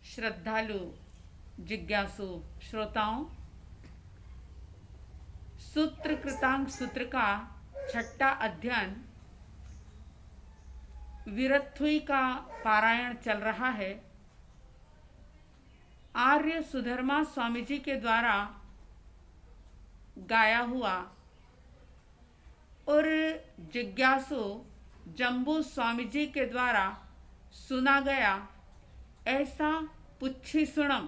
श्रद्धालु जिज्ञासु श्रोताओं, सूत्र कृतांक सूत्र का छठा अध्ययन विरत्थुई का पारायण चल रहा है। आर्य सुधर्मा स्वामी जी के द्वारा गाया हुआ और जिज्ञासु जम्बू स्वामी जी के द्वारा सुना गया ऐसा पुच्छी सुणम,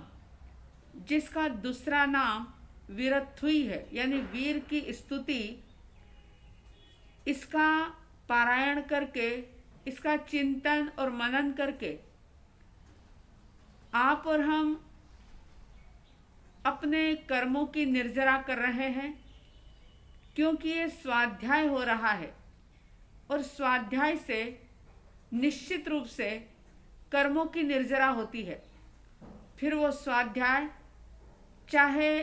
जिसका दूसरा नाम विरत्थुई है, यानी वीर की स्तुति, इसका पारायण करके, इसका चिंतन और मनन करके आप और हम अपने कर्मों की निर्जरा कर रहे हैं, क्योंकि ये स्वाध्याय हो रहा है और स्वाध्याय से निश्चित रूप से कर्मों की निर्जरा होती है। फिर वो स्वाध्याय चाहे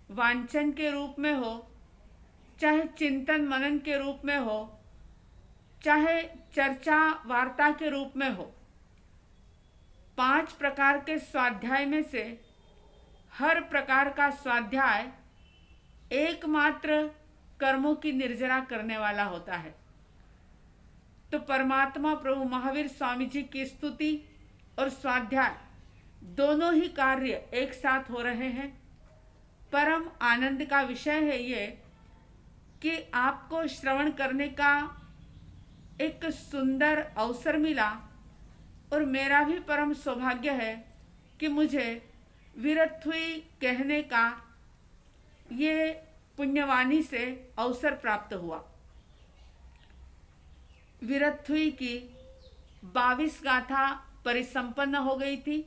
वांछन के रूप में हो, चाहे चिंतन मनन के रूप में हो, चाहे चर्चा वार्ता के रूप में हो, 5 प्रकार के स्वाध्याय में से हर प्रकार का स्वाध्याय एकमात्र कर्मों की निर्जरा करने वाला होता है। तो परमात्मा प्रभु महावीर स्वामी जी की स्तुति और स्वाध्याय दोनों ही कार्य एक साथ हो रहे हैं। परम आनंद का विषय है ये कि आपको श्रवण करने का एक सुंदर अवसर मिला और मेरा भी परम सौभाग्य है कि मुझे विरत्थुई कहने का ये पुण्यवाणी से अवसर प्राप्त हुआ। विरत्थुई की 22 गाथा परिसंपन्न हो गई थी।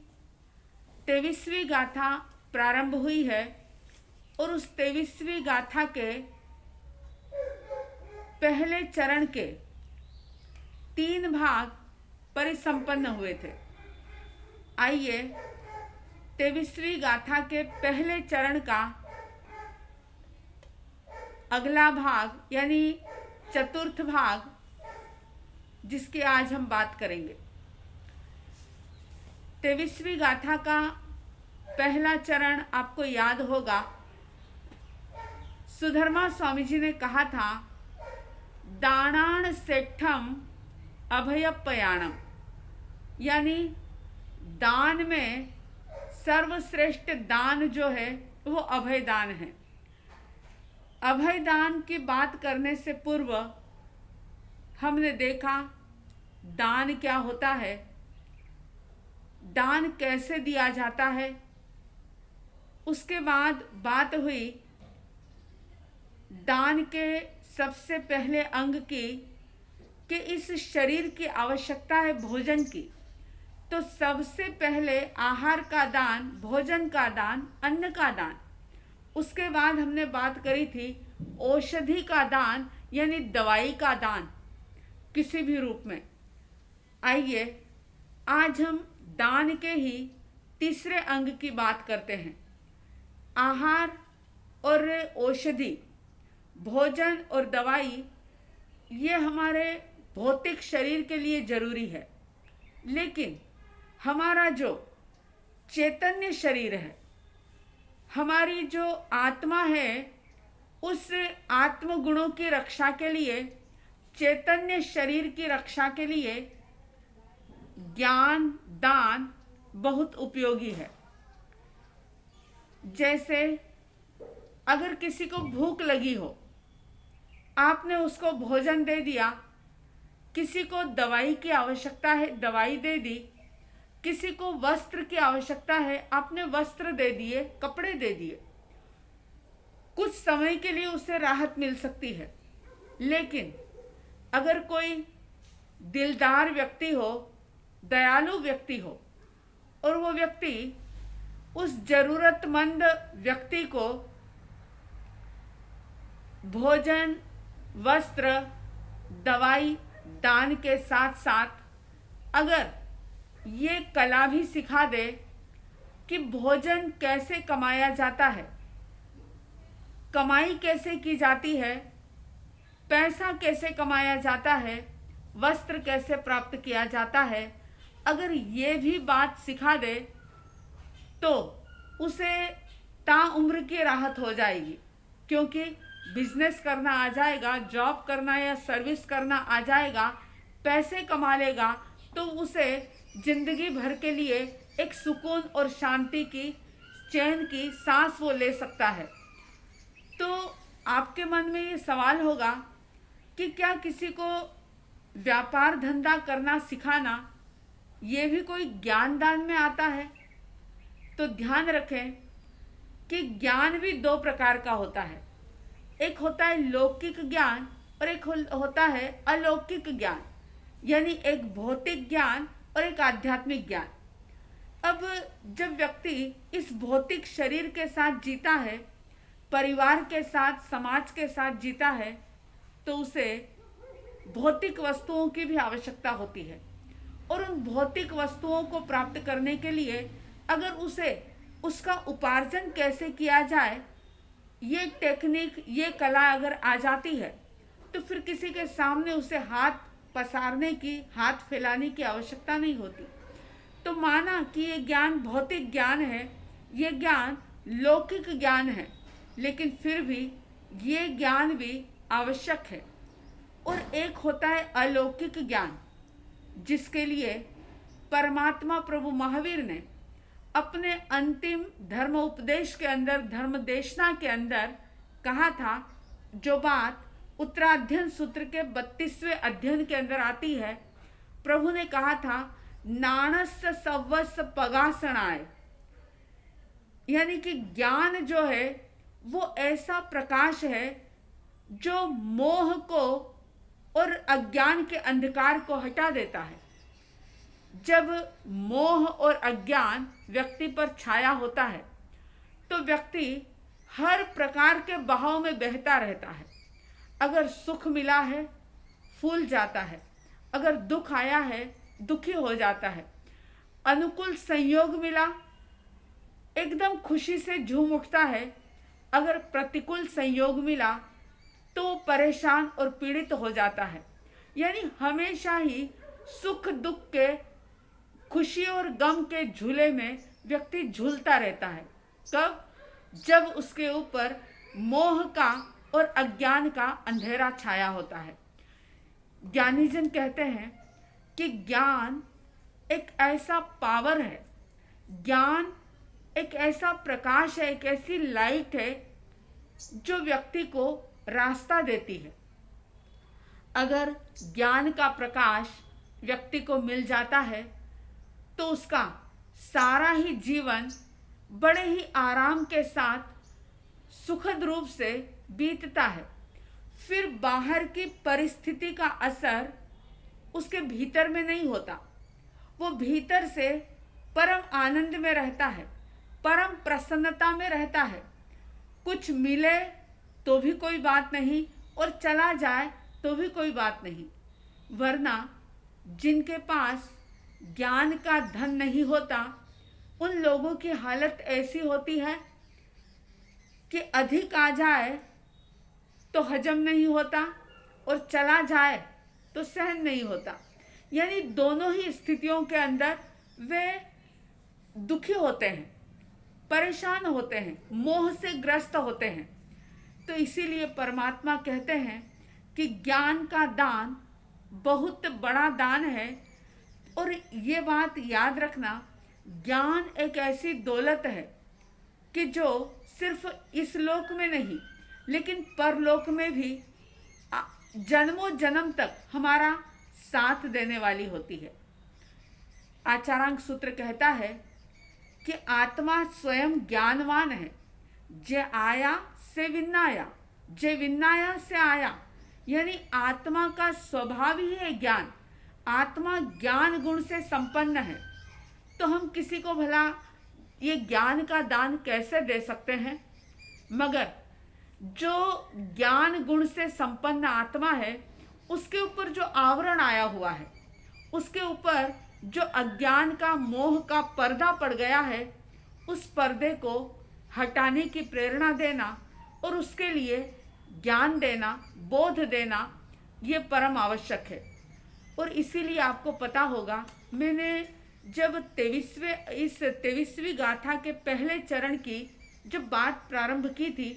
23वीं गाथा प्रारंभ हुई है और उस 23वीं गाथा के पहले चरण के 3 भाग परिसंपन्न हुए थे। आइए 23वीं गाथा के पहले चरण का अगला भाग, यानी चतुर्थ भाग, जिसकी आज हम बात करेंगे। 23वीं गाथा का पहला चरण आपको याद होगा, सुधर्मा स्वामी जी ने कहा था, दानान सेठम अभयपयाणम, यानी दान में सर्वश्रेष्ठ दान जो है वो अभय दान है। अभय दान की बात करने से पूर्व हमने देखा दान क्या होता है, दान कैसे दिया जाता है। उसके बाद बात हुई दान के सबसे पहले अंग की, कि इस शरीर की आवश्यकता है भोजन की, तो सबसे पहले आहार का दान, भोजन का दान, अन्न का दान। उसके बाद हमने बात करी थी औषधि का दान, यानी दवाई का दान किसी भी रूप में। आइए आज हम दान के ही तीसरे अंग की बात करते हैं। आहार और औषधि, भोजन और दवाई, ये हमारे भौतिक शरीर के लिए जरूरी है, लेकिन हमारा जो चैतन्य शरीर है, हमारी जो आत्मा है, उस आत्म गुणों की रक्षा के लिए, चैतन्य शरीर की रक्षा के लिए ज्ञान दान बहुत उपयोगी है। जैसे अगर किसी को भूख लगी हो, आपने उसको भोजन दे दिया, किसी को दवाई की आवश्यकता है, दवाई दे दी, किसी को वस्त्र की आवश्यकता है, आपने वस्त्र दे दिए, कपड़े दे दिए, कुछ समय के लिए उससे राहत मिल सकती है। लेकिन अगर कोई दिलदार व्यक्ति हो, दयालु व्यक्ति हो, और वो व्यक्ति उस जरूरतमंद व्यक्ति को भोजन, वस्त्र, दवाई दान के साथ साथ अगर ये कला भी सिखा दे कि भोजन कैसे कमाया जाता है, कमाई कैसे की जाती है, पैसा कैसे कमाया जाता है, वस्त्र कैसे प्राप्त किया जाता है, अगर ये भी बात सिखा दे तो उसे ताउम्र की राहत हो जाएगी, क्योंकि बिजनेस करना आ जाएगा, जॉब करना या सर्विस करना आ जाएगा, पैसे कमा लेगा, तो उसे जिंदगी भर के लिए एक सुकून और शांति की, चैन की सांस वो ले सकता है। तो आपके मन में ये सवाल होगा कि क्या किसी को व्यापार धंधा करना सिखाना ये भी कोई ज्ञान दान में आता है? तो ध्यान रखें कि ज्ञान भी दो प्रकार का होता है। एक होता है लौकिक ज्ञान और एक होता है अलौकिक ज्ञान, यानी एक भौतिक ज्ञान और एक आध्यात्मिक ज्ञान। अब जब व्यक्ति इस भौतिक शरीर के साथ जीता है, परिवार के साथ, समाज के साथ जीता है, तो उसे भौतिक वस्तुओं की भी आवश्यकता होती है। और उन भौतिक वस्तुओं को प्राप्त करने के लिए अगर उसे उसका उपार्जन कैसे किया जाए, ये टेक्निक, ये कला अगर आ जाती है, तो फिर किसी के सामने उसे हाथ पसारने की, हाथ फैलाने की आवश्यकता नहीं होती। तो माना कि ये ज्ञान भौतिक ज्ञान है, ये ज्ञान लौकिक ज्ञान है, लेकिन फिर भी ये ज्ञान भी आवश्यक है। और एक होता है अलौकिक ज्ञान, जिसके लिए परमात्मा प्रभु महावीर ने अपने अंतिम धर्म उपदेश के अंदर, धर्म देशना के अंदर कहा था, जो बात उत्तराध्ययन सूत्र के 32वें अध्ययन के अंदर आती है। प्रभु ने कहा था, नाणस्य सवस पगासणाय, यानी कि ज्ञान जो है वो ऐसा प्रकाश है जो मोह को और अज्ञान के अंधकार को हटा देता है। जब मोह और अज्ञान व्यक्ति पर छाया होता है तो व्यक्ति हर प्रकार के बहाव में बहता रहता है। अगर सुख मिला है फूल जाता है, अगर दुख आया है दुखी हो जाता है, अनुकूल संयोग मिला एकदम खुशी से झूम उठता है, अगर प्रतिकूल संयोग मिला तो परेशान और पीड़ित हो जाता है। यानी हमेशा ही सुख दुख के, खुशी और गम के झूले में व्यक्ति झूलता रहता है। कब? जब उसके ऊपर मोह का और अज्ञान का अंधेरा छाया होता है। ज्ञानीजन कहते हैं कि ज्ञान एक ऐसा पावर है, ज्ञान एक ऐसा प्रकाश है, एक ऐसी लाइट है जो व्यक्ति को रास्ता देती है। अगर ज्ञान का प्रकाश व्यक्ति को मिल जाता है तो उसका सारा ही जीवन बड़े ही आराम के साथ सुखद रूप से बीतता है। फिर बाहर की परिस्थिति का असर उसके भीतर में नहीं होता, वो भीतर से परम आनंद में रहता है, परम प्रसन्नता में रहता है। कुछ मिले तो भी कोई बात नहीं और चला जाए तो भी कोई बात नहीं। वरना जिनके पास ज्ञान का धन नहीं होता, उन लोगों की हालत ऐसी होती है कि अधिक आ जाए तो हजम नहीं होता और चला जाए तो सहन नहीं होता। यानी दोनों ही स्थितियों के अंदर वे दुखी होते हैं, परेशान होते हैं, मोह से ग्रस्त होते हैं। तो इसीलिए परमात्मा कहते हैं कि ज्ञान का दान बहुत बड़ा दान है। और ये बात याद रखना, ज्ञान एक ऐसी दौलत है कि जो सिर्फ इस लोक में नहीं लेकिन परलोक में भी जन्मों जन्म तक हमारा साथ देने वाली होती है। आचारांक सूत्र कहता है कि आत्मा स्वयं ज्ञानवान है, जे आया से विन्नाया, जे विन्नाया से आया। यानी आत्मा का स्वभाव ही है ज्ञान, आत्मा ज्ञान गुण से संपन्न है। तो हम किसी को भला ये ज्ञान का दान कैसे दे सकते हैं? मगर जो ज्ञान गुण से संपन्न आत्मा है, उसके ऊपर जो आवरण आया हुआ है, उसके ऊपर जो अज्ञान का, मोह का पर्दा पड़ गया है, उस पर्दे को हटाने की प्रेरणा देना और उसके लिए ज्ञान देना, बोध देना, ये परम आवश्यक है। और इसीलिए आपको पता होगा, मैंने जब 23वीं गाथा के पहले चरण की जब बात प्रारंभ की थी,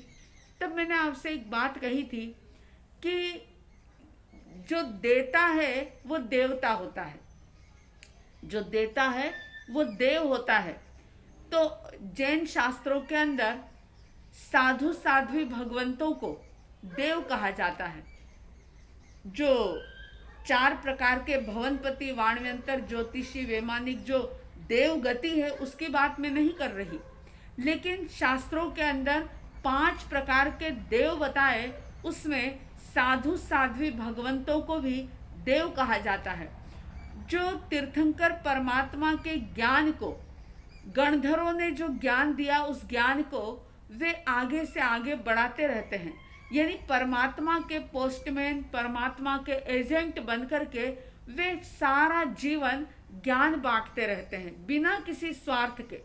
तब मैंने आपसे एक बात कही थी कि जो देता है वो देवता होता है, जो देता है वो देव होता है। तो जैन शास्त्रों के अंदर साधु साध्वी भगवंतों को देव कहा जाता है। जो 4 प्रकार के भवनपति, वाणव्यंतर, ज्योतिषी, वैमानिक जो देव गति है उसकी बात मैं नहीं कर रही, लेकिन शास्त्रों के अंदर 5 प्रकार के देव बताए, उसमें साधु साध्वी भगवंतों को भी देव कहा जाता है। जो तीर्थंकर परमात्मा के ज्ञान को, गणधरों ने जो ज्ञान दिया उस ज्ञान को वे आगे से आगे बढ़ाते रहते हैं, यानी परमात्मा के पोस्टमैन, परमात्मा के एजेंट बनकर के वे सारा जीवन ज्ञान बांटते रहते हैं, बिना किसी स्वार्थ के,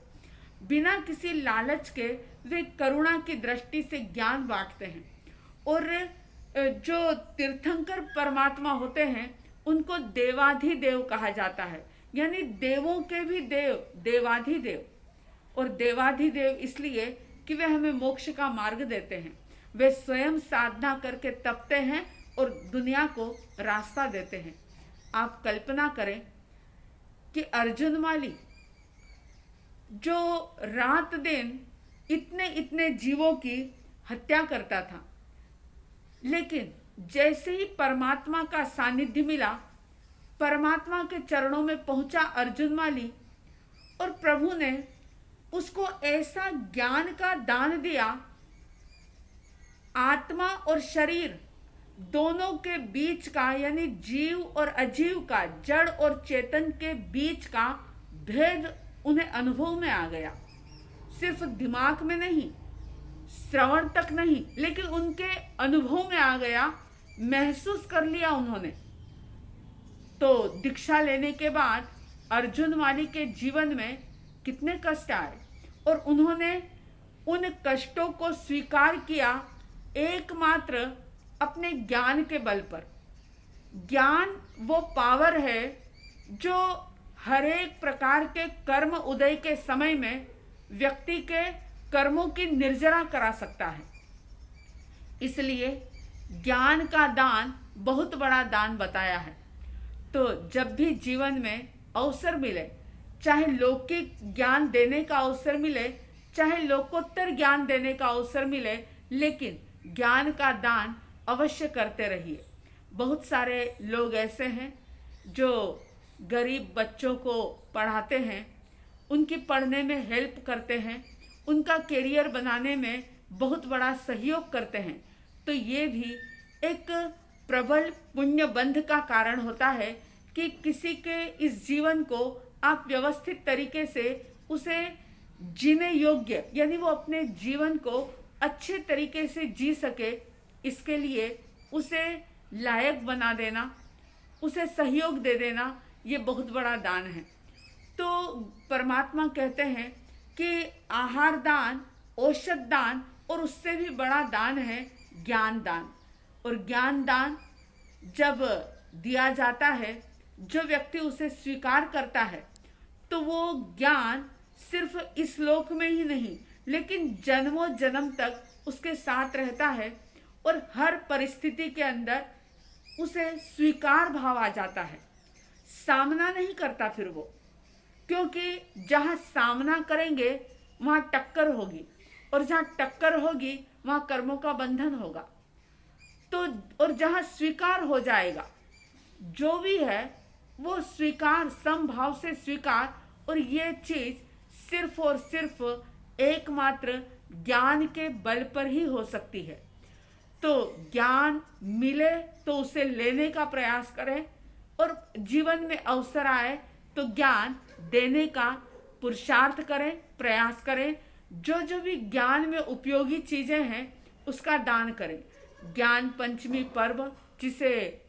बिना किसी लालच के वे करुणा की दृष्टि से ज्ञान बांटते हैं। और जो तीर्थंकर परमात्मा होते हैं उनको देवाधिदेव कहा जाता है, यानी देवों के भी देव, देवाधिदेव। और देवाधिदेव इसलिए कि वे हमें मोक्ष का मार्ग देते हैं, वे स्वयं साधना करके तपते हैं और दुनिया को रास्ता देते हैं। आप कल्पना करें कि अर्जुन माली जो रात दिन इतने इतने जीवों की हत्या करता था, लेकिन जैसे ही परमात्मा का सानिध्य मिला, परमात्मा के चरणों में पहुंचा अर्जुन माली, और प्रभु ने उसको ऐसा ज्ञान का दान दिया, आत्मा और शरीर दोनों के बीच का, यानी जीव और अजीव का, जड़ और चेतन के बीच का भेद उन्हें अनुभव में आ गया। सिर्फ दिमाग में नहीं, श्रवण तक नहीं, लेकिन उनके अनुभव में आ गया, महसूस कर लिया उन्होंने। तो दीक्षा लेने के बाद अर्जुन वाली के जीवन में कितने कष्ट आए, और उन्होंने उन कष्टों को स्वीकार किया एकमात्र अपने ज्ञान के बल पर। ज्ञान वो पावर है जो हर एक प्रकार के कर्म उदय के समय में व्यक्ति के कर्मों की निर्जरा करा सकता है। इसलिए ज्ञान का दान बहुत बड़ा दान बताया है। तो जब भी जीवन में अवसर मिले, चाहे लौकिक ज्ञान देने का अवसर मिले, चाहे लोकोत्तर ज्ञान देने का अवसर मिले, लेकिन ज्ञान का दान अवश्य करते रहिए। बहुत सारे लोग ऐसे हैं जो गरीब बच्चों को पढ़ाते हैं, उनकी पढ़ने में हेल्प करते हैं, उनका करियर बनाने में बहुत बड़ा सहयोग करते हैं। तो ये भी एक प्रबल पुण्य बंध का कारण होता है कि किसी के इस जीवन को आप व्यवस्थित तरीके से उसे जीने योग्य, यानी वो अपने जीवन को अच्छे तरीके से जी सके, इसके लिए उसे लायक बना देना, उसे सहयोग दे देना, ये बहुत बड़ा दान है। तो परमात्मा कहते हैं कि आहार दान, औषध दान, और उससे भी बड़ा दान है ज्ञान दान। और ज्ञान दान जब दिया जाता है, जो व्यक्ति उसे स्वीकार करता है, तो वो ज्ञान सिर्फ इस लोक में ही नहीं, लेकिन जन्मों जन्म तक उसके साथ रहता है, और हर परिस्थिति के अंदर उसे स्वीकार भाव आ जाता है। सामना नहीं करता फिर वो, क्योंकि जहाँ सामना करेंगे वहाँ टक्कर होगी, और जहाँ टक्कर होगी वहाँ कर्मों का बंधन होगा। तो और जहाँ स्वीकार हो जाएगा, जो भी है वो स्वीकार, समभाव से स्वीकार, और ये चीज सिर्फ और सिर्फ एकमात्र ज्ञान के बल पर ही हो सकती है। तो ज्ञान मिले तो उसे लेने का प्रयास करें, और जीवन में अवसर आए तो ज्ञान देने का पुरुषार्थ करें, प्रयास करें। जो जो भी ज्ञान में उपयोगी चीजें हैं उसका दान करें। ज्ञान पंचमी पर्व, जिसे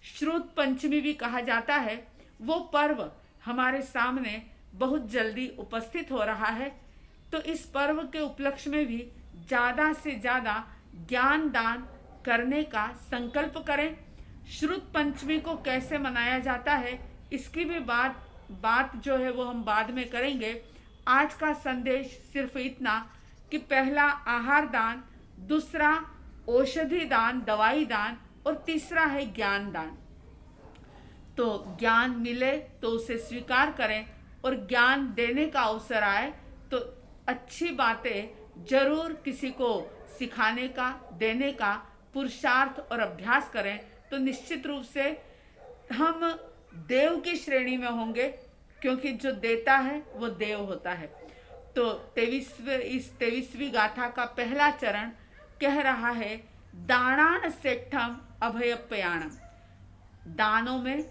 श्रुत पंचमी भी कहा जाता है, वो पर्व हमारे सामने बहुत जल्दी उपस्थित हो रहा है। तो इस पर्व के उपलक्ष्य में भी ज़्यादा से ज़्यादा ज्ञान दान करने का संकल्प करें। श्रुत पंचमी को कैसे मनाया जाता है इसकी भी बात बात जो है वो हम बाद में करेंगे। आज का संदेश सिर्फ इतना कि पहला आहार दान, दूसरा औषधि दान, दवाई दान, और तीसरा है ज्ञान दान। तो ज्ञान मिले तो उसे स्वीकार करें, और ज्ञान देने का अवसर आए तो अच्छी बातें जरूर किसी को सिखाने का, देने का पुरुषार्थ और अभ्यास करें, तो निश्चित रूप से हम देव की श्रेणी में होंगे, क्योंकि जो देता है वो देव होता है। तो 23वीं गाथा का पहला चरण कह रहा है, दानान सेठम अभयप्याणम। दानों में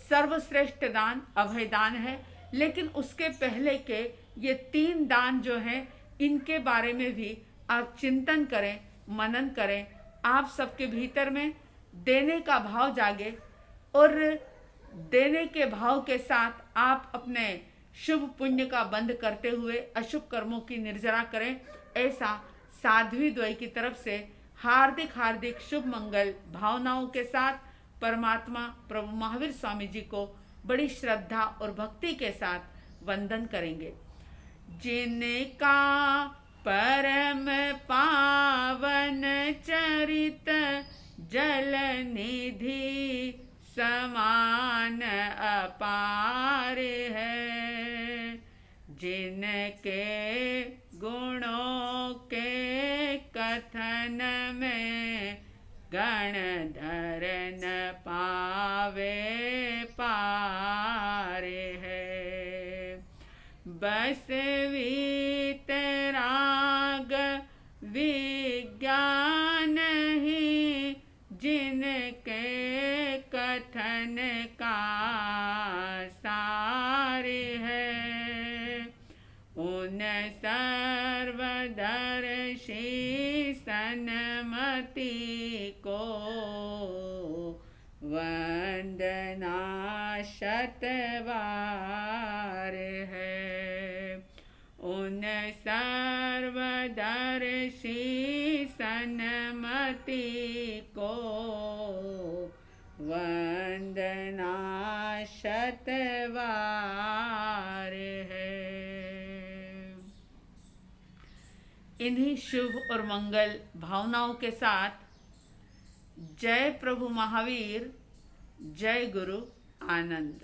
सर्वश्रेष्ठ दान अभय दान है, लेकिन उसके पहले के ये 3 दान जो हैं, इनके बारे में भी आप चिंतन करें, मनन करें। आप सबके भीतर में देने का भाव जागे, और देने के भाव के साथ आप अपने शुभ पुण्य का बंध करते हुए अशुभ कर्मों की निर्जरा करें। ऐसा साध्वी द्वय की तरफ से हार्दिक हार्दिक शुभ मंगल भावनाओं के साथ परमात्मा प्रभु महावीर स्वामी जी को बड़ी श्रद्धा और भक्ति के साथ वंदन करेंगे। जिनका परम पावन चरित जल निधि समान अपार है, जिनके गुणों के कथन में गणधर न पावे पार है। बस वीतराग विज्ञान ही जिनके कथन का सार है, उन सर्वदर्शी सन्मति को वंदना शतबार है। उन सर्वदर्शी सन्मति को वंदना शतबार है। इन्हीं शुभ और मंगल भावनाओं के साथ जय प्रभु महावीर, जय गुरु आनंद।